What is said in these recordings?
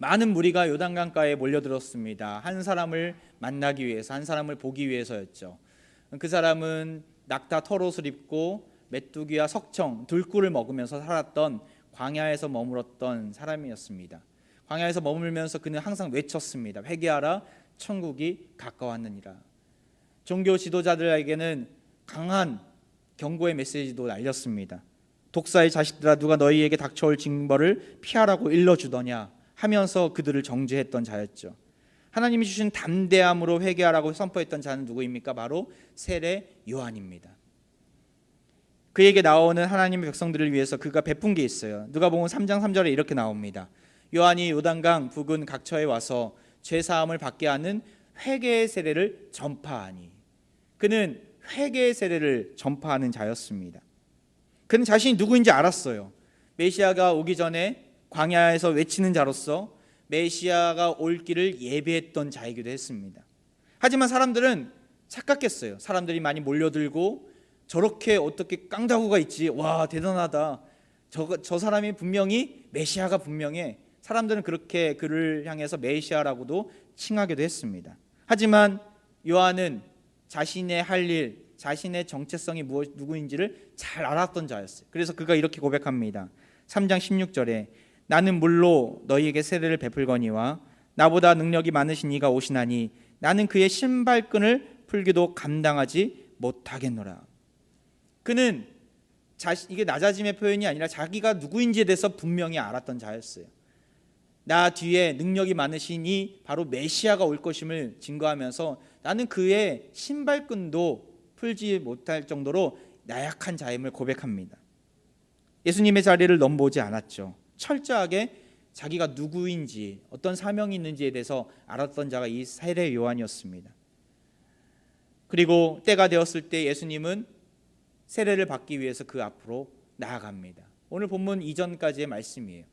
많은 무리가 요단강가에 몰려들었습니다. 한 사람을 만나기 위해서, 한 사람을 보기 위해서였죠. 그 사람은 낙타 털옷을 입고 메뚜기와 석청, 들꿀을 먹으면서 살았던 광야에서 머물었던 사람이었습니다. 광야에서 머물면서 그는 항상 외쳤습니다. 회개하라, 천국이 가까웠느니라. 종교 지도자들에게는 강한 경고의 메시지도 날렸습니다. 독사의 자식들아, 누가 너희에게 닥쳐올 징벌을 피하라고 일러주더냐 하면서 그들을 정죄했던 자였죠. 하나님이 주신 담대함으로 회개하라고 선포했던 자는 누구입니까? 바로 세례 요한입니다. 그에게 나오는 하나님의 백성들을 위해서 그가 베푼 게 있어요. 누가복음 3장 3절에 이렇게 나옵니다. 요한이 요단강 부근 각처에 와서 죄사함을 받게 하는 회개의 세례를 전파하니. 그는 회개의 세례를 전파하는 자였습니다. 그는 자신이 누구인지 알았어요. 메시아가 오기 전에 광야에서 외치는 자로서 메시아가 올 길을 예비했던 자이기도 했습니다. 하지만 사람들은 착각했어요. 사람들이 많이 몰려들고 저렇게 어떻게 깡다구가 있지, 와 대단하다, 저 사람이 분명히 메시아가 분명해. 사람들은 그렇게 그를 향해서 메시아라고도 칭하기도 했습니다. 하지만 요한은 자신의 할 일, 자신의 정체성이 누구인지를 잘 알았던 자였어요. 그래서 그가 이렇게 고백합니다. 3장 16절에 나는 물로 너희에게 세례를 베풀거니와 나보다 능력이 많으신 이가 오시나니 나는 그의 신발끈을 풀기도 감당하지 못하겠노라. 그는 이게 낮아짐의 표현이 아니라 자기가 누구인지에 대해서 분명히 알았던 자였어요. 나 뒤에 능력이 많으신 이 바로 메시아가 올 것임을 증거하면서 나는 그의 신발끈도 풀지 못할 정도로 나약한 자임을 고백합니다. 예수님의 자리를 넘보지 않았죠. 철저하게 자기가 누구인지, 어떤 사명이 있는지에 대해서 알았던 자가 이 세례 요한이었습니다. 그리고 때가 되었을 때 예수님은 세례를 받기 위해서 그 앞으로 나아갑니다. 오늘 본문 이전까지의 말씀이에요.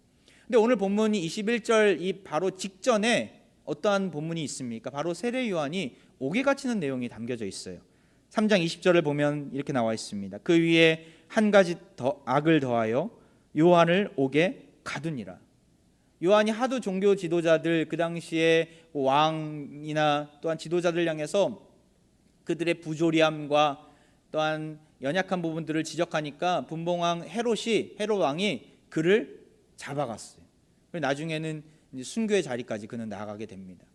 근데 오늘 본문이 21절 이 바로 직전에 어떠한 본문이 있습니까? 바로 세례 요한이 옥에 갇히는 내용이 담겨져 있어요. 3장 20절을 보면 이렇게 나와 있습니다. 그 위에 한 가지 더 악을 더하여 요한을 옥에 가두니라. 요한이 하도 종교 지도자들, 그 당시에 왕이나 또한 지도자들 향해서 그들의 부조리함과 또한 연약한 부분들을 지적하니까 분봉왕 헤롯 왕이 그를 잡아갔어요. 나중에는 순교의 자리까지 그는 나아가게 됩니다.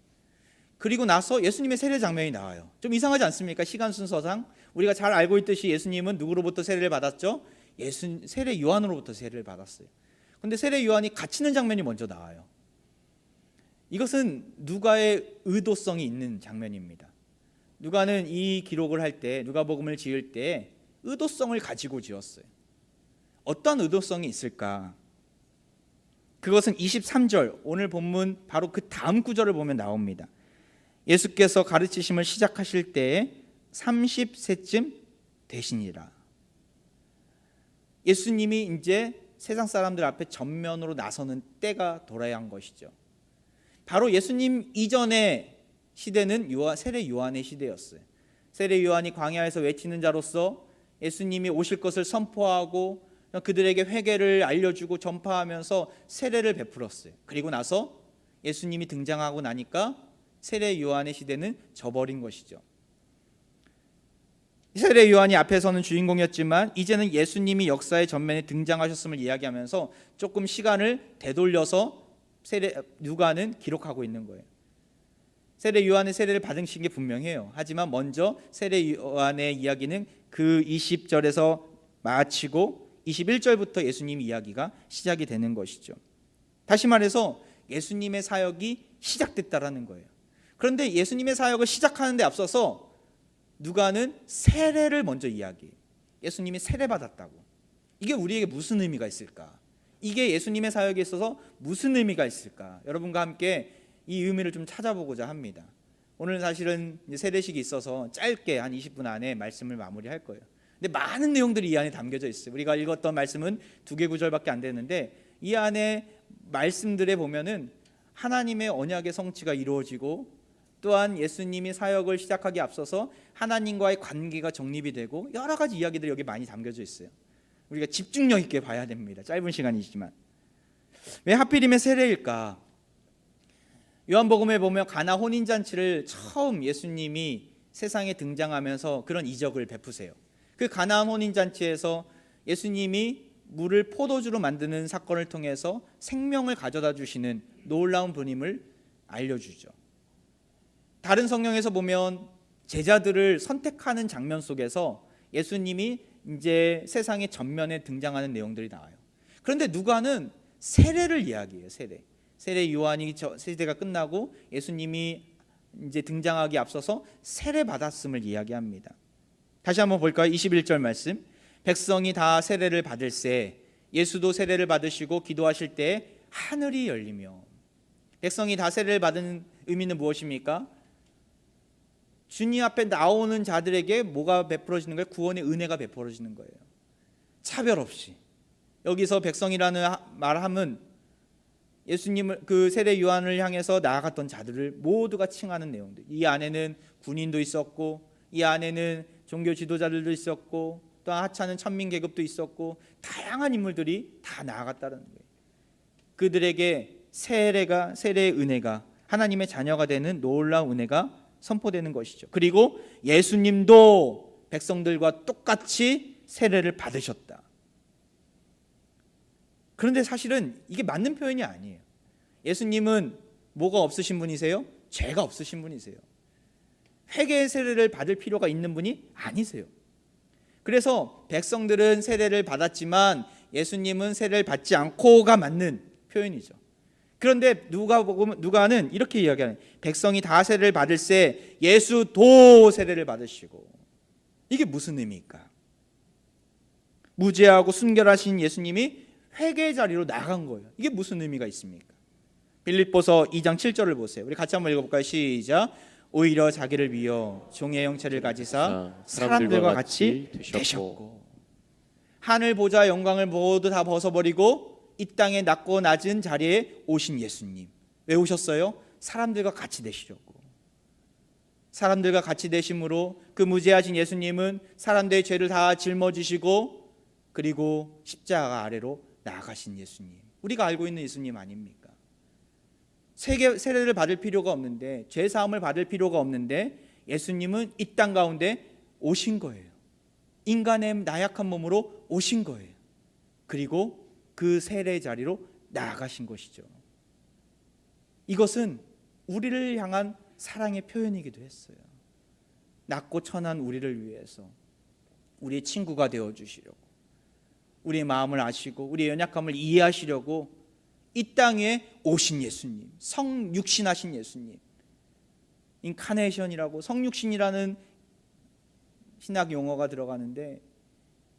그리고 나서 예수님의 세례 장면이 나와요. 좀 이상하지 않습니까? 시간 순서상 우리가 잘 알고 있듯이 예수님은 누구로부터 세례를 받았죠? 세례 요한으로부터 세례를 받았어요. 그런데 세례 요한이 갇히는 장면이 먼저 나와요. 이것은 누가의 의도성이 있는 장면입니다. 누가는 이 기록을 할 때, 누가복음을 지을 때 의도성을 가지고 지었어요. 어떤 의도성이 있을까? 그것은 23절, 오늘 본문 바로 그 다음 구절을 보면 나옵니다. 예수께서 가르치심을 시작하실 때에 30세쯤 되시니라. 예수님이 이제 세상 사람들 앞에 전면으로 나서는 때가 돌아야 한 것이죠. 바로 예수님 이전의 시대는 세례 요한의 시대였어요. 세례 요한이 광야에서 외치는 자로서 예수님이 오실 것을 선포하고 그들에게 회개를 알려주고 전파하면서 세례를 베풀었어요. 그리고 나서 예수님이 등장하고 나니까 세례 요한의 시대는 져버린 것이죠. 세례 요한이 앞에서는 주인공이었지만 이제는 예수님이 역사의 전면에 등장하셨음을 이야기하면서 조금 시간을 되돌려서 누가는 기록하고 있는 거예요. 세례 요한의 세례를 받으신 게 분명해요. 하지만 먼저 세례 요한의 이야기는 그 20절에서 마치고 21절부터 예수님 이야기가 시작이 되는 것이죠. 다시 말해서 예수님의 사역이 시작됐다라는 거예요. 그런데 예수님의 사역을 시작하는 데 앞서서 누가는 세례를 먼저 이야기해요. 예수님이 세례받았다고. 이게 우리에게 무슨 의미가 있을까? 이게 예수님의 사역에 있어서 무슨 의미가 있을까? 여러분과 함께 이 의미를 좀 찾아보고자 합니다. 오늘 사실은 세례식이 있어서 짧게 한 20분 안에 말씀을 마무리할 거예요. 근데 많은 내용들이 이 안에 담겨져 있어요. 우리가 읽었던 말씀은 2개 구절밖에 안 되는데 이 안에 말씀들에 보면은 하나님의 언약의 성취가 이루어지고 또한 예수님이 사역을 시작하기 앞서서 하나님과의 관계가 정립이 되고 여러 가지 이야기들이 여기 많이 담겨져 있어요. 우리가 집중력 있게 봐야 됩니다. 짧은 시간이지만. 왜 하필이면 세례일까? 요한복음에 보면 가나 혼인잔치를 처음 예수님이 세상에 등장하면서 그런 이적을 베푸세요. 그 가나 혼인잔치에서 예수님이 물을 포도주로 만드는 사건을 통해서 생명을 가져다 주시는 놀라운 분임을 알려주죠. 다른 성경에서 보면 제자들을 선택하는 장면 속에서 예수님이 이제 세상의 전면에 등장하는 내용들이 나와요. 그런데 누가는 세례를 이야기해요. 세례 요한이 세대가 끝나고 예수님이 이제 등장하기 앞서서 세례 받았음을 이야기합니다. 다시 한번 볼까요? 21절 말씀. 백성이 다 세례를 받을새 예수도 세례를 받으시고 기도하실 때 하늘이 열리며. 백성이 다 세례를 받은 의미는 무엇입니까? 주님 앞에 나오는 자들에게 뭐가 베풀어지는 거예요? 구원의 은혜가 베풀어지는 거예요. 차별 없이. 여기서 백성이라는 말함은 예수님을, 그 세례 요한을 향해서 나아갔던 자들을 모두가 칭하는 내용들. 이 안에는 군인도 있었고, 이 안에는 종교 지도자들도 있었고, 또 하찮은 천민 계급도 있었고, 다양한 인물들이 다 나아갔다는 거예요. 그들에게 세례의 은혜가, 하나님의 자녀가 되는 놀라운 은혜가 선포되는 것이죠. 그리고 예수님도 백성들과 똑같이 세례를 받으셨다. 그런데 사실은 이게 맞는 표현이 아니에요. 예수님은 뭐가 없으신 분이세요? 죄가 없으신 분이세요. 회개의 세례를 받을 필요가 있는 분이 아니세요. 그래서 백성들은 세례를 받았지만 예수님은 세례를 받지 않고가 맞는 표현이죠. 그런데 누가는 이렇게 이야기하는, 백성이 다 세례를 받을새 예수도 세례를 받으시고. 이게 무슨 의미일까? 무죄하고 순결하신 예수님이 회개의 자리로 나간 거예요. 이게 무슨 의미가 있습니까? 빌립보서 2장 7절을 보세요. 우리 같이 한번 읽어볼까요? 시작. 오히려 자기를 비워 종의 형체를 가지사 사람들과 같이 되셨고. 하늘 보좌 영광을 모두 다 벗어버리고 이 땅에 낮고 낮은 자리에 오신 예수님. 왜 오셨어요? 사람들과 같이 되시려고. 사람들과 같이 되심으로 그 무죄하신 예수님은 사람들의 죄를 다 짊어지시고 그리고 십자가 아래로 나아가신 예수님. 우리가 알고 있는 예수님 아닙니까? 세례를 받을 필요가 없는데, 죄 사함을 받을 필요가 없는데 예수님은 이 땅 가운데 오신 거예요. 인간의 나약한 몸으로 오신 거예요. 그리고 그 세례 자리로 나아가신 것이죠. 이것은 우리를 향한 사랑의 표현이기도 했어요. 낮고 천한 우리를 위해서 우리의 친구가 되어주시려고, 우리의 마음을 아시고 우리의 연약함을 이해하시려고 이 땅에 오신 예수님, 성육신하신 예수님. 인카네이션이라고, 성육신이라는 신학 용어가 들어가는데,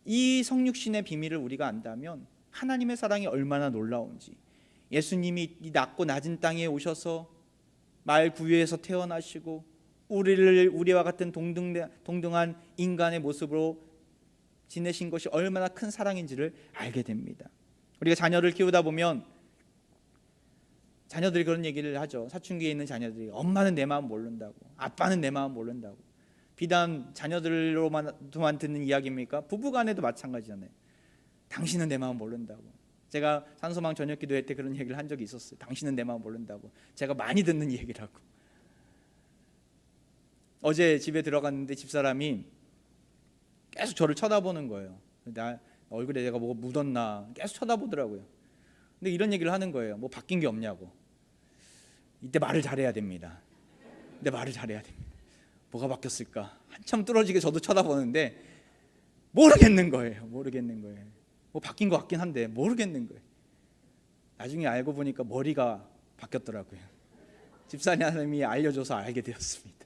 이 성육신의 비밀을 우리가 안다면 하나님의 사랑이 얼마나 놀라운지, 예수님이 이 낮고 낮은 땅에 오셔서 말 구유에서 태어나시고 우리와 같은 동등한 인간의 모습으로 지내신 것이 얼마나 큰 사랑인지를 알게 됩니다. 우리가 자녀를 키우다 보면 자녀들이 그런 얘기를 하죠. 사춘기에 있는 자녀들이 엄마는 내 마음 모른다고, 아빠는 내 마음 모른다고. 비단 자녀들로만 듣는 이야기입니까? 부부간에도 마찬가지잖아요. 당신은 내 마음 모른다고. 제가 산소망 저녁 기도회 때 그런 얘기를 한 적이 있었어요. 당신은 내 마음 모른다고. 제가 많이 듣는 얘기라고. 어제 집에 들어갔는데 집사람이 계속 저를 쳐다보는 거예요. 나 얼굴에 내가 뭐가 묻었나 계속 쳐다보더라고요. 근데 이런 얘기를 하는 거예요. 뭐 바뀐 게 없냐고. 이때 말을 잘해야 됩니다. 이때 말을 잘해야 됩니다. 뭐가 바뀌었을까? 한참 뚫어지게 저도 쳐다보는데 모르겠는 거예요. 뭐 바뀐 것 같긴 한데 모르겠는 거예요. 나중에 알고 보니까 머리가 바뀌었더라고요. 집사님이 알려줘서 알게 되었습니다.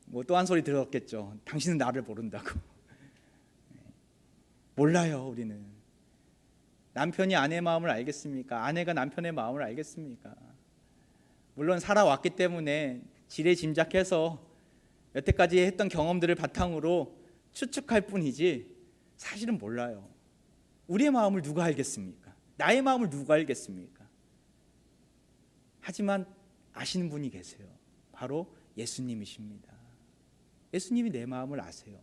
뭐 또 한 소리 들었겠죠. 당신은 나를 모른다고. 몰라요. 우리는 남편이 아내의 마음을 알겠습니까? 아내가 남편의 마음을 알겠습니까? 물론 살아왔기 때문에 지레짐작해서 여태까지 했던 경험들을 바탕으로 추측할 뿐이지 사실은 몰라요. 우리의 마음을 누가 알겠습니까? 나의 마음을 누가 알겠습니까? 하지만 아시는 분이 계세요. 바로 예수님이십니다. 예수님이 내 마음을 아세요.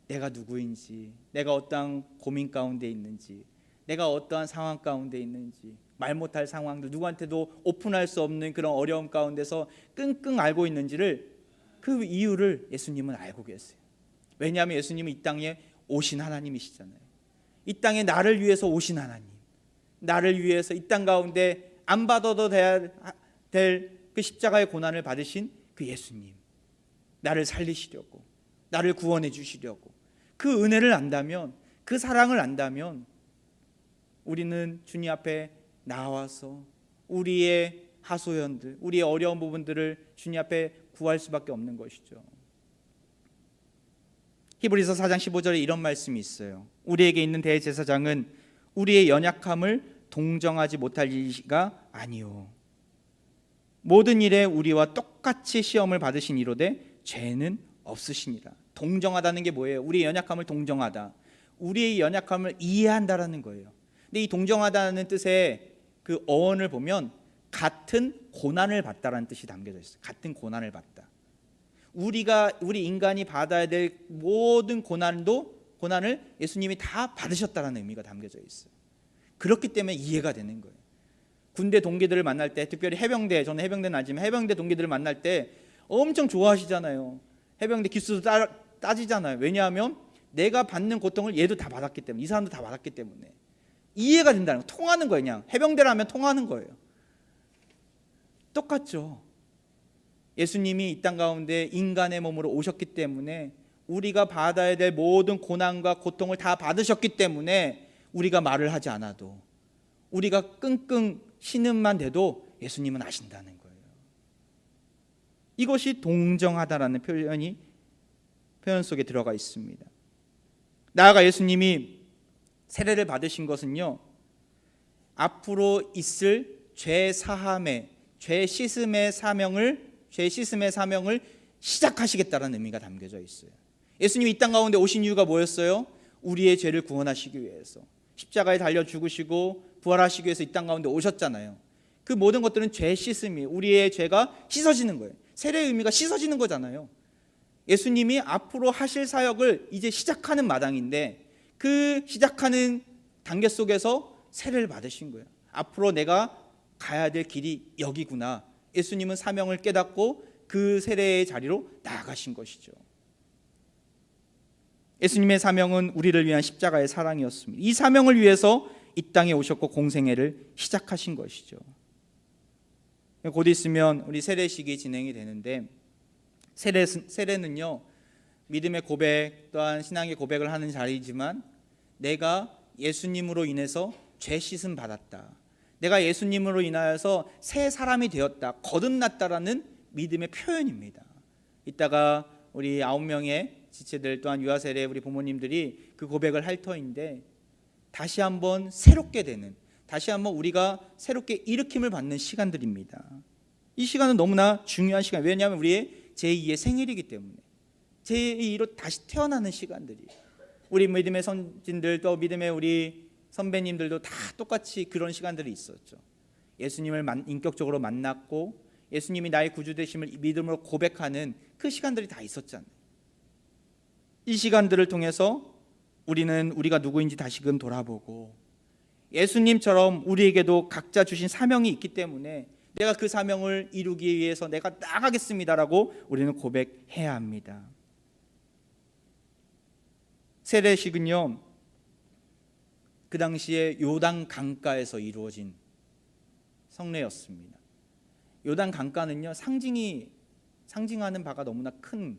내가 누구인지, 내가 어떤 고민 가운데 있는지, 내가 어떠한 상황 가운데 있는지, 말 못할 상황들, 누구한테도 오픈할 수 없는 그런 어려움 가운데서 끙끙 앓고 있는지를, 그 이유를 예수님은 알고 계세요. 왜냐하면 예수님은 이 땅에 오신 하나님이시잖아요. 이 땅에 나를 위해서 오신 하나님, 나를 위해서 이 땅 가운데 안 받아도 될 그 십자가의 고난을 받으신 그 예수님, 나를 살리시려고, 나를 구원해 주시려고, 그 은혜를 안다면, 그 사랑을 안다면 우리는 주님 앞에 나와서 우리의 하소연들, 우리의 어려운 부분들을 주님 앞에 구할 수밖에 없는 것이죠. 히브리서 4장 15절에 이런 말씀이 있어요. 우리에게 있는 대제사장은 우리의 연약함을 동정하지 못할 이가 아니요, 모든 일에 우리와 똑같이 시험을 받으신 이로되 죄는 없으시니라. 동정하다는 게 뭐예요? 우리의 연약함을 동정하다, 우리의 연약함을 이해한다라는 거예요. 근데 이 동정하다는 뜻의 그 어원을 보면 같은 고난을 받다라는 뜻이 담겨져 있어요. 같은 고난을 받다. 우리 인간이 받아야 될 모든 고난을 예수님이 다 받으셨다라는 의미가 담겨져 있어요. 그렇기 때문에 이해가 되는 거예요. 군대 동기들을 만날 때, 특별히 해병대, 저는 해병대는 아니지만 해병대 동기들을 만날 때 엄청 좋아하시잖아요. 해병대 기수도 따지잖아요. 왜냐하면 내가 받는 고통을 얘도 다 받았기 때문에, 이 사람도 다 받았기 때문에 이해가 된다는 거, 통하는 거예요. 그냥 해병대라면 통하는 거예요. 똑같죠. 예수님이 이 땅 가운데 인간의 몸으로 오셨기 때문에 우리가 받아야 될 모든 고난과 고통을 다 받으셨기 때문에 우리가 말을 하지 않아도, 우리가 끙끙 신음만 대도 예수님은 아신다는 거예요. 이것이 동정하다라는 표현 속에 들어가 있습니다. 나아가 예수님이 세례를 받으신 것은요, 앞으로 있을 죄 사함의, 죄 씻음의 사명을 시작하시겠다는 의미가 담겨져 있어요. 예수님이 이 땅 가운데 오신 이유가 뭐였어요? 우리의 죄를 구원하시기 위해서 십자가에 달려 죽으시고 부활하시기 위해서 이 땅 가운데 오셨잖아요. 그 모든 것들은 죄 씻음이, 우리의 죄가 씻어지는 거예요. 세례의 의미가 씻어지는 거잖아요. 예수님이 앞으로 하실 사역을 이제 시작하는 마당인데, 그 시작하는 단계 속에서 세례를 받으신 거예요. 앞으로 내가 가야 될 길이 여기구나. 예수님은 사명을 깨닫고 그 세례의 자리로 나아가신 것이죠. 예수님의 사명은 우리를 위한 십자가의 사랑이었습니다. 이 사명을 위해서 이 땅에 오셨고 공생애를 시작하신 것이죠. 곧 있으면 우리 세례식이 진행이 되는데, 세례는요, 믿음의 고백 또한 신앙의 고백을 하는 자리이지만, 내가 예수님으로 인해서 죄 씻음 받았다, 내가 예수님으로 인하여서 새 사람이 되었다, 거듭났다라는 믿음의 표현입니다. 이따가 우리 9명의 지체들 또한 유아세례 우리 부모님들이 그 고백을 할 터인데, 다시 한번 새롭게 되는, 다시 한번 우리가 새롭게 일으킴을 받는 시간들입니다. 이 시간은 너무나 중요한 시간. 왜냐하면 우리의 제2의 생일이기 때문에, 제2로 다시 태어나는 시간들이, 우리 믿음의 선진들 또 믿음의 우리 선배님들도 다 똑같이 그런 시간들이 있었죠. 예수님을 인격적으로 만났고 예수님이 나의 구주 되심을 믿음으로 고백하는 그 시간들이 다 있었잖아요. 이 시간들을 통해서 우리는 우리가 누구인지 다시금 돌아보고, 예수님처럼 우리에게도 각자 주신 사명이 있기 때문에 내가 그 사명을 이루기 위해서 내가 나가겠습니다라고 우리는 고백해야 합니다. 세례식은요, 그 당시에 요단 강가에서 이루어진 성례였습니다. 요단 강가는요, 상징하는 바가 너무나 큰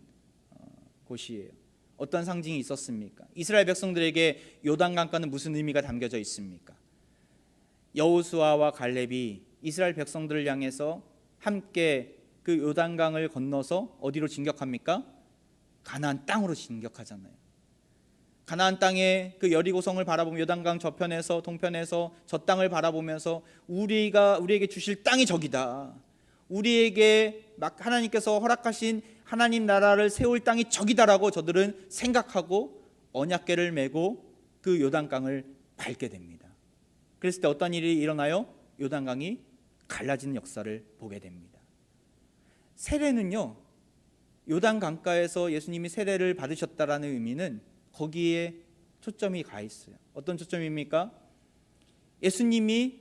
곳이에요. 어떤 상징이 있었습니까? 이스라엘 백성들에게 요단 강가는 무슨 의미가 담겨져 있습니까? 여호수아와 갈렙이 이스라엘 백성들을 향해서 함께 그 요단강을 건너서 어디로 진격합니까? 가나안 땅으로 진격하잖아요. 가나안 땅에 그 여리고성을 바라보며 요단강 저편에서 동편에서 저 땅을 바라보면서 우리에게 주실 땅이 저기다, 우리에게 하나님께서 허락하신 하나님 나라를 세울 땅이 저기다라고 저들은 생각하고 언약궤를 메고 그 요단강을 밟게 됩니다. 그랬을 때 어떤 일이 일어나요? 요단강이 갈라지는 역사를 보게 됩니다. 세례는요, 요단 강가에서 예수님이 세례를 받으셨다라는 의미는 거기에 초점이 가 있어요. 어떤 초점입니까? 예수님이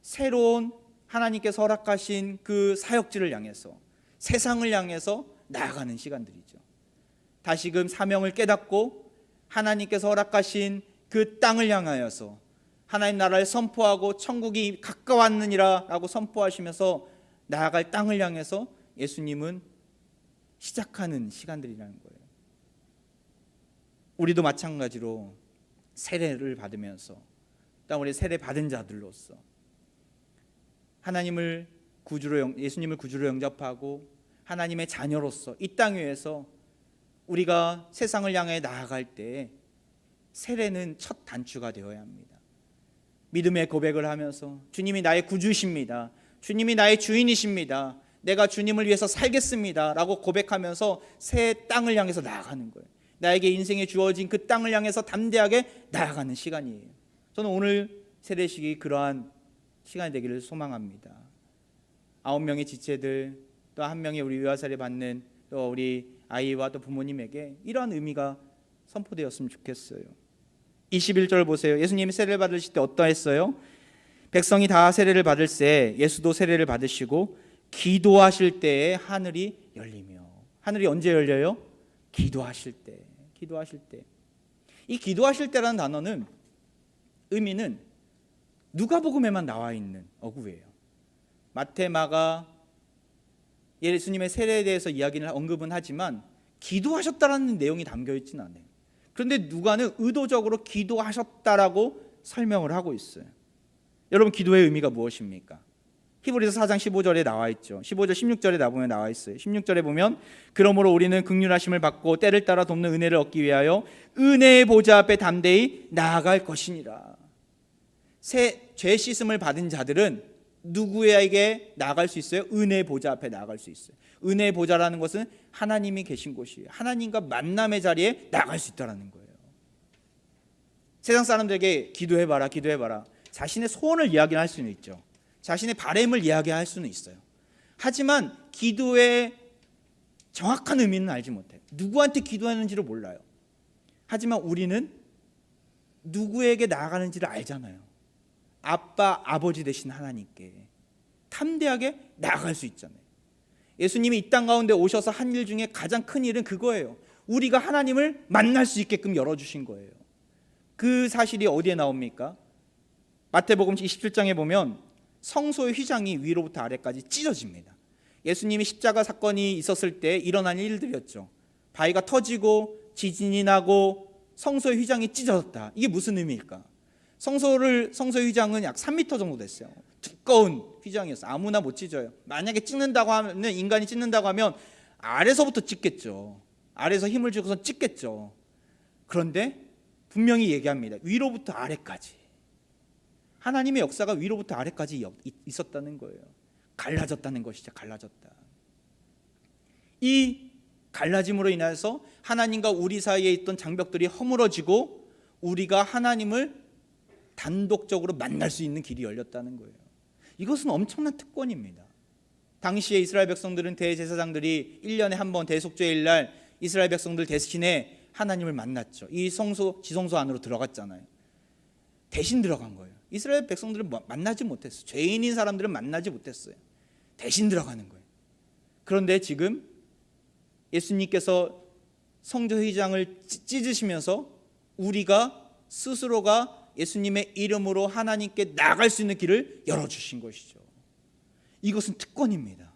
새로운 하나님께서 허락하신 그 사역지를 향해서, 세상을 향해서 나아가는 시간들이죠. 다시금 사명을 깨닫고 하나님께서 허락하신 그 땅을 향하여서 하나님 나라를 선포하고 천국이 가까웠느니라 라고 선포하시면서 나아갈 땅을 향해서 예수님은 시작하는 시간들이라는 거예요. 우리도 마찬가지로 세례를 받으면서, 또 우리 세례 받은 자들로서 하나님을 구주로, 예수님을 구주로 영접하고 하나님의 자녀로서 이 땅 위에서 우리가 세상을 향해 나아갈 때 세례는 첫 단추가 되어야 합니다. 믿음의 고백을 하면서 주님이 나의 구주이십니다, 주님이 나의 주인이십니다, 내가 주님을 위해서 살겠습니다 라고 고백하면서 새 땅을 향해서 나아가는 거예요. 나에게 인생에 주어진 그 땅을 향해서 담대하게 나아가는 시간이에요. 저는 오늘 세례식이 그러한 시간이 되기를 소망합니다. 9명의 지체들, 또 1명의 우리 유아세례 받는 또 우리 아이와 또 부모님에게 이러한 의미가 선포되었으면 좋겠어요. 21절 보세요. 예수님이 세례를 받으실 때 어떠했어요? 백성이 다 세례를 받을 때 예수도 세례를 받으시고 기도하실 때에 하늘이 열리며. 하늘이 언제 열려요? 기도하실 때. 기도하실 때. 이 기도하실 때라는 단어는 의미는 누가복음에만 나와 있는 어구예요. 마태, 마가 예수님의 세례에 대해서 이야기를 언급은 하지만 기도하셨다라는 내용이 담겨 있지는 않아요. 그런데 누가는 의도적으로 기도하셨다라고 설명을 하고 있어요. 여러분, 기도의 의미가 무엇입니까? 히브리서 4장 15절에 나와 있죠. 15절 16절에 나보면 나와 있어요. 16절에 보면 그러므로 우리는 긍휼하심을 받고 때를 따라 돕는 은혜를 얻기 위하여 은혜의 보좌 앞에 담대히 나아갈 것이니라. 죄 씻음을 받은 자들은 누구에게 나아갈 수 있어요? 은혜의 보좌 앞에 나아갈 수 있어요. 은혜의 보좌라는 것은 하나님이 계신 곳이에요. 하나님과 만남의 자리에 나아갈 수 있다는 거예요. 세상 사람들에게 기도해봐라, 기도해봐라. 자신의 소원을 이야기할 수는 있죠. 자신의 바람을 이야기할 수는 있어요. 하지만 기도의 정확한 의미는 알지 못해요. 누구한테 기도하는지를 몰라요. 하지만 우리는 누구에게 나아가는지를 알잖아요. 아빠, 아버지 되신 하나님께 탐대하게 나아갈 수 있잖아요. 예수님이 이 땅 가운데 오셔서 한 일 중에 가장 큰 일은 그거예요. 우리가 하나님을 만날 수 있게끔 열어주신 거예요. 그 사실이 어디에 나옵니까? 마태복음 27장에 보면 성소의 휘장이 위로부터 아래까지 찢어집니다. 예수님이 십자가 사건이 있었을 때 일어난 일들이었죠. 바위가 터지고 지진이 나고 성소의 휘장이 찢어졌다. 이게 무슨 의미일까? 성소의 휘장은 약 3m 정도 됐어요. 두꺼운 휘장이었어요. 아무나 못 찢어요. 만약에 찢는다고 하면, 인간이 찢는다고 하면 아래서부터 찢겠죠. 아래에서 힘을 주고서 찢겠죠. 그런데 분명히 얘기합니다. 위로부터 아래까지. 하나님의 역사가 위로부터 아래까지 있었다는 거예요. 갈라졌다는 것이죠. 갈라졌다. 이 갈라짐으로 인해서 하나님과 우리 사이에 있던 장벽들이 허물어지고 우리가 하나님을 단독적으로 만날 수 있는 길이 열렸다는 거예요. 이것은 엄청난 특권입니다. 당시에 이스라엘 백성들은 대제사장들이 1년에 한 번 대속죄일 날 이스라엘 백성들 대신에 하나님을 만났죠. 이 지성소 안으로 들어갔잖아요. 대신 들어간 거예요. 이스라엘 백성들은 만나지 못했어요. 죄인인 사람들은 만나지 못했어요. 대신 들어가는 거예요. 그런데 지금 예수님께서 성소 휘장을 찢으시면서 우리가 스스로가 예수님의 이름으로 하나님께 나아갈 수 있는 길을 열어주신 것이죠. 이것은 특권입니다.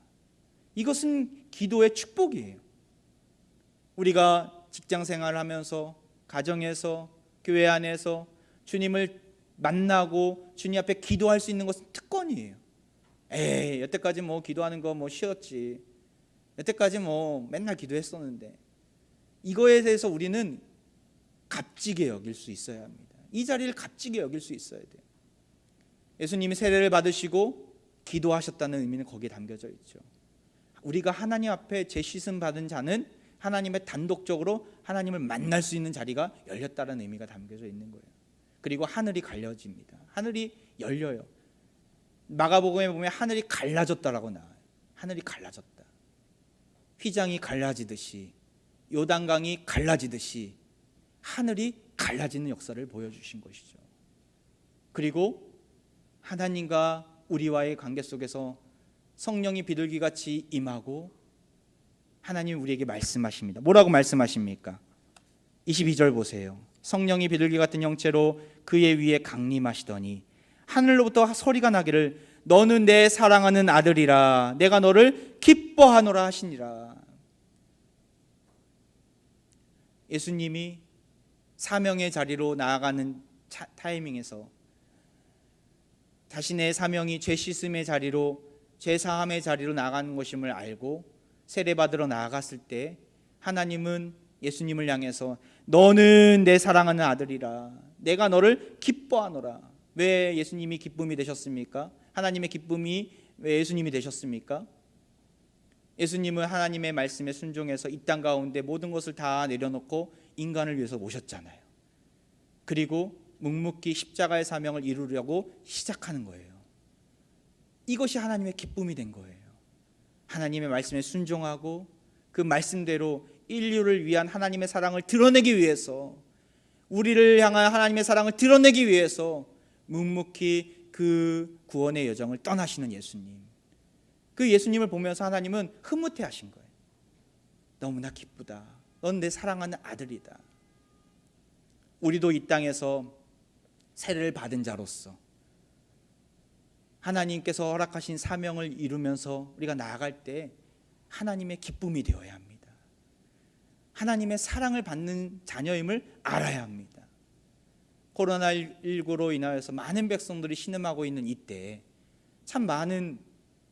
이것은 기도의 축복이에요. 우리가 직장 생활을 하면서, 가정에서, 교회 안에서 주님을 만나고 주님 앞에 기도할 수 있는 것은 특권이에요. 여태까지 뭐 기도하는 거 뭐 쉬었지. 여태까지 뭐 맨날 기도했었는데. 이거에 대해서 우리는 값지게 여길 수 있어야 합니다. 이 자리를 값지게 여길 수 있어야 돼요. 예수님이 세례를 받으시고 기도하셨다는 의미는 거기에 담겨져 있죠. 우리가 하나님 앞에 죄 씻음 받은 자는 하나님의 단독적으로 하나님을 만날 수 있는 자리가 열렸다는 의미가 담겨져 있는 거예요. 그리고 하늘이 갈려집니다. 하늘이 열려요. 마가복음에 보면 하늘이 갈라졌다라고 나와요. 하늘이 갈라졌다. 휘장이 갈라지듯이, 요단강이 갈라지듯이 하늘이 갈라지는 역사를 보여주신 것이죠. 그리고 하나님과 우리와의 관계 속에서 성령이 비둘기같이 임하고 하나님이 우리에게 말씀하십니다. 뭐라고 말씀하십니까? 22절 보세요. 성령이 비둘기 같은 형체로 그의 위에 강림하시더니 하늘로부터 소리가 나기를 너는 내 사랑하는 아들이라 내가 너를 기뻐하노라 하시니라. 예수님이 사명의 자리로 나아가는 타이밍에서 자신의 사명이 죄 씻음의 자리로, 죄 사함의 자리로 나아가는 것임을 알고 세례받으러 나아갔을 때 하나님은 예수님을 향해서 너는 내 사랑하는 아들이라 내가 너를 기뻐하노라. 왜 예수님이 기쁨이 되셨습니까? 하나님의 기쁨이 왜 예수님이 되셨습니까? 예수님은 하나님의 말씀에 순종해서 이 땅 가운데 모든 것을 다 내려놓고 인간을 위해서 오셨잖아요. 그리고 묵묵히 십자가의 사명을 이루려고 시작하는 거예요. 이것이 하나님의 기쁨이 된 거예요. 하나님의 말씀에 순종하고 그 말씀대로 인류를 위한 하나님의 사랑을 드러내기 위해서, 우리를 향한 하나님의 사랑을 드러내기 위해서 묵묵히 그 구원의 여정을 떠나시는 예수님. 그 예수님을 보면서 하나님은 흐뭇해 하신 거예요. 너무나 기쁘다. 넌 내 사랑하는 아들이다. 우리도 이 땅에서 세례를 받은 자로서 하나님께서 허락하신 사명을 이루면서 우리가 나아갈 때 하나님의 기쁨이 되어야 합니다. 하나님의 사랑을 받는 자녀임을 알아야 합니다. 코로나19로 인하여서 많은 백성들이 신음하고 있는 이때 참 많은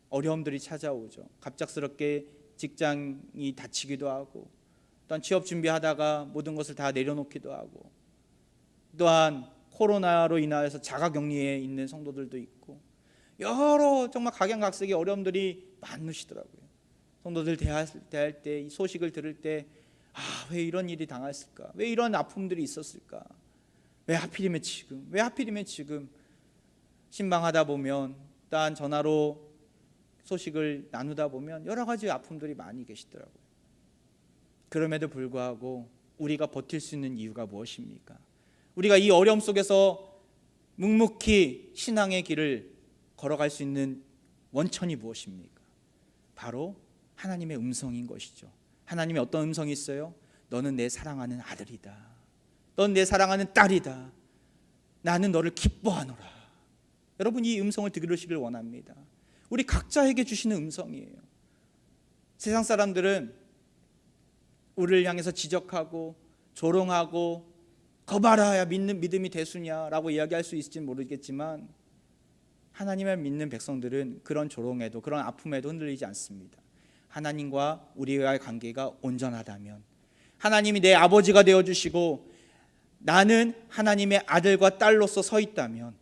어려움들이 찾아오죠. 갑작스럽게 직장이 닫히기도 하고, 또한 취업 준비하다가 모든 것을 다 내려놓기도 하고, 또한 코로나로 인하여서 자가격리에 있는 성도들도 있고, 여러 정말 각양각색의 어려움들이 많으시더라고요. 성도들 대할 때, 이 소식을 들을 때 왜 이런 일이 당했을까? 왜 이런 아픔들이 있었을까? 왜 하필이면 지금? 왜 하필이면 지금? 신방하다 보면, 또한 전화로 소식을 나누다 보면 여러 가지 아픔들이 많이 계시더라고요. 그럼에도 불구하고 우리가 버틸 수 있는 이유가 무엇입니까? 우리가 이 어려움 속에서 묵묵히 신앙의 길을 걸어갈 수 있는 원천이 무엇입니까? 바로 하나님의 음성인 것이죠. 하나님의 어떤 음성이 있어요? 너는 내 사랑하는 아들이다. 넌 내 사랑하는 딸이다. 나는 너를 기뻐하노라. 여러분, 이 음성을 들으시길 원합니다. 우리 각자에게 주시는 음성이에요. 세상 사람들은 우리를 향해서 지적하고 조롱하고 거봐라, 믿음이 대수냐라고 이야기할 수 있을지 모르겠지만, 하나님을 믿는 백성들은 그런 조롱에도, 그런 아픔에도 흔들리지 않습니다. 하나님과 우리와의 관계가 온전하다면, 하나님이 내 아버지가 되어주시고 나는 하나님의 아들과 딸로서 서 있다면,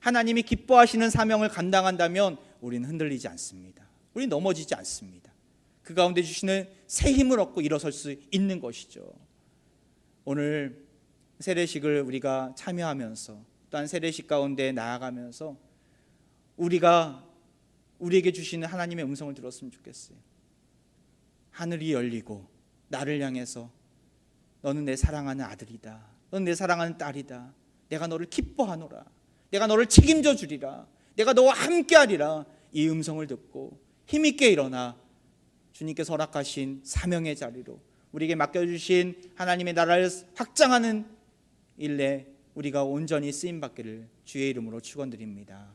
하나님이 기뻐하시는 사명을 감당한다면 우리는 흔들리지 않습니다. 우리는 넘어지지 않습니다. 그 가운데 주시는 새 힘을 얻고 일어설 수 있는 것이죠. 오늘 세례식을 우리가 참여하면서, 또한 세례식 가운데 나아가면서 우리에게 주시는 하나님의 음성을 들었으면 좋겠어요. 하늘이 열리고 나를 향해서 너는 내 사랑하는 아들이다. 너는 내 사랑하는 딸이다. 내가 너를 기뻐하노라. 내가 너를 책임져 주리라. 내가 너와 함께하리라. 이 음성을 듣고 힘있게 일어나 주님께서 허락하신 사명의 자리로, 우리에게 맡겨주신 하나님의 나라를 확장하는 일에 우리가 온전히 쓰임받기를 주의 이름으로 축원드립니다.